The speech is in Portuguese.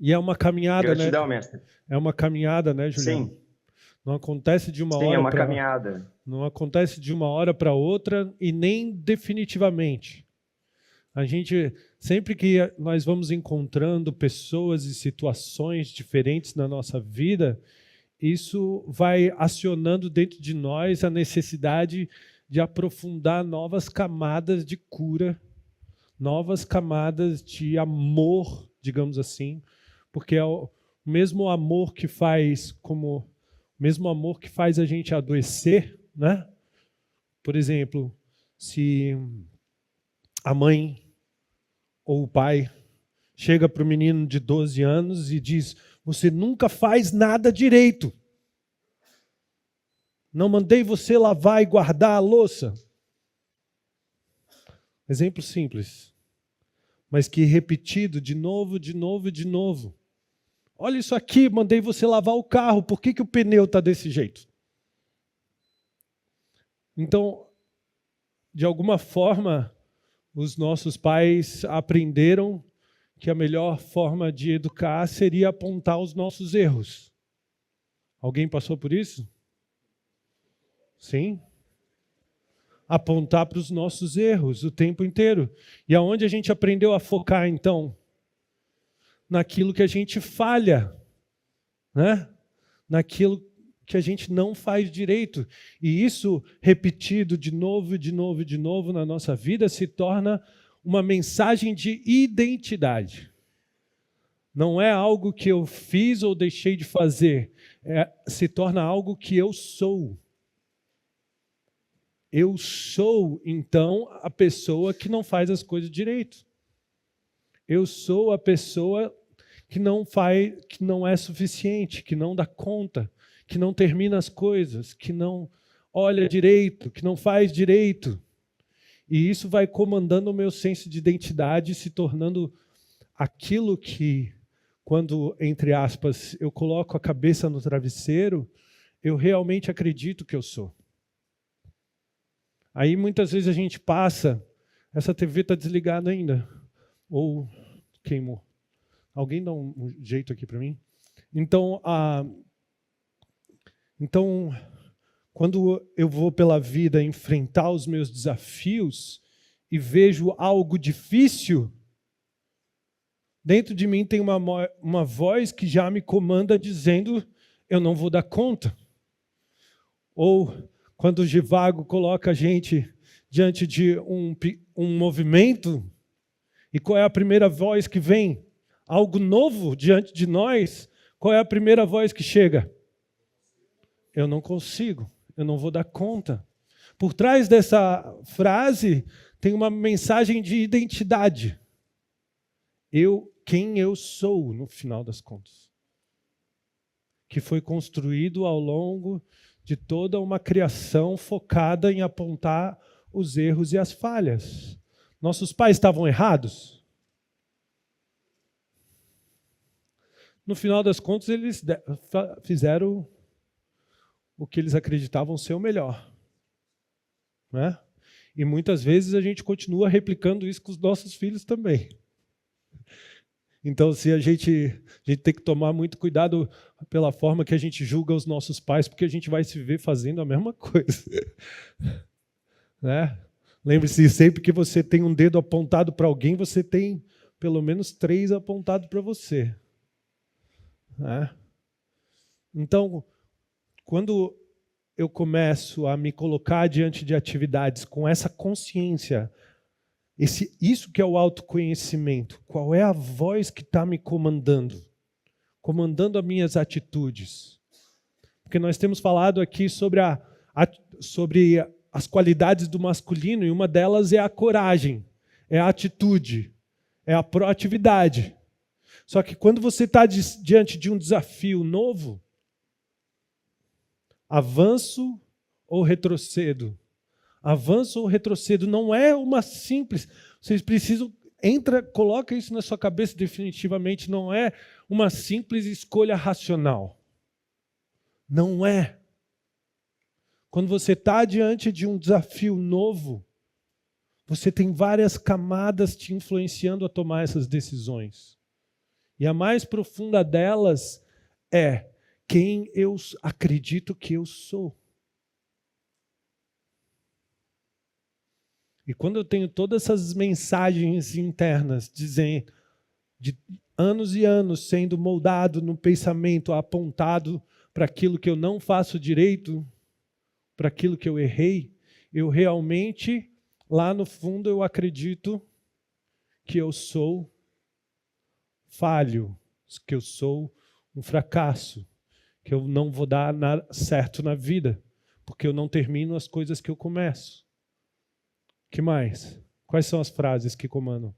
E é uma caminhada, né? Gratidão, mestre. É uma caminhada, né, Juliano? Sim, Não acontece de uma sim, é hora uma para caminhada. não acontece de uma hora para outra e nem definitivamente. A gente, sempre que nós vamos encontrando pessoas e situações diferentes na nossa vida, isso vai acionando dentro de nós a necessidade de aprofundar novas camadas de cura, novas camadas de amor, digamos assim, porque é o mesmo amor que faz a gente adoecer, né? Por exemplo, se a mãe ou o pai chega para o menino de 12 anos e diz: você nunca faz nada direito. Não mandei você lavar e guardar a louça. Exemplo simples, mas que repetido de novo, de novo e de novo. Olha isso aqui, mandei você lavar o carro, por que o pneu está desse jeito? Então, de alguma forma, os nossos pais aprenderam que a melhor forma de educar seria apontar os nossos erros. Alguém passou por isso? Sim? Apontar para os nossos erros o tempo inteiro. E aonde a gente aprendeu a focar, então? Naquilo que a gente falha, né? Naquilo que a gente não faz direito. E isso, repetido de novo, de novo, de novo na nossa vida, se torna uma mensagem de identidade. Não é algo que eu fiz ou deixei de fazer, se torna algo que eu sou. Eu sou, então, a pessoa que não faz as coisas direito. Eu sou a pessoa que não é suficiente, que não dá conta, que não termina as coisas, que não olha direito, que não faz direito. E isso vai comandando o meu senso de identidade, se tornando aquilo que, quando, entre aspas, eu coloco a cabeça no travesseiro, eu realmente acredito que eu sou. Aí muitas vezes a gente passa, essa TV está desligada ainda, ou queimou. Alguém dá um jeito aqui para mim? Então, quando eu vou pela vida enfrentar os meus desafios e vejo algo difícil, dentro de mim tem uma voz que já me comanda dizendo: eu não vou dar conta. Ou quando o Givago coloca a gente diante de um movimento, e qual é a primeira voz que vem? Algo novo diante de nós, qual é a primeira voz que chega? Eu não consigo, eu não vou dar conta. Por trás dessa frase tem uma mensagem de identidade. Quem eu sou, no final das contas. Que foi construído ao longo de toda uma criação focada em apontar os erros e as falhas. Nossos pais estavam errados? No final das contas, eles fizeram o que eles acreditavam ser o melhor. Né? E muitas vezes a gente continua replicando isso com os nossos filhos também. Então, se a gente tem que tomar muito cuidado pela forma que a gente julga os nossos pais, porque a gente vai se ver fazendo a mesma coisa. Né? Lembre-se, sempre que você tem um dedo apontado para alguém, você tem pelo menos 3 apontados para você. Né? Então, quando eu começo a me colocar diante de atividades com essa consciência, isso que é o autoconhecimento, qual é a voz que está me comandando as minhas atitudes? Porque nós temos falado aqui sobre as qualidades do masculino, e uma delas é a coragem, é a atitude, é a proatividade. Só que quando você está diante de um desafio novo, avanço ou retrocedo? Avanço ou retrocedo não é uma simples... Vocês precisam... Coloca isso na sua cabeça definitivamente, não é uma simples escolha racional. Não é. Quando você está diante de um desafio novo, você tem várias camadas te influenciando a tomar essas decisões. E a mais profunda delas é quem eu acredito que eu sou. E quando eu tenho todas essas mensagens internas dizendo, de anos e anos sendo moldado no pensamento, apontado para aquilo que eu não faço direito, para aquilo que eu errei, eu realmente, lá no fundo, eu acredito que eu sou falho, que eu sou um fracasso, que eu não vou dar nada certo na vida, porque eu não termino as coisas que eu começo. Que mais? Quais são as frases que comandam?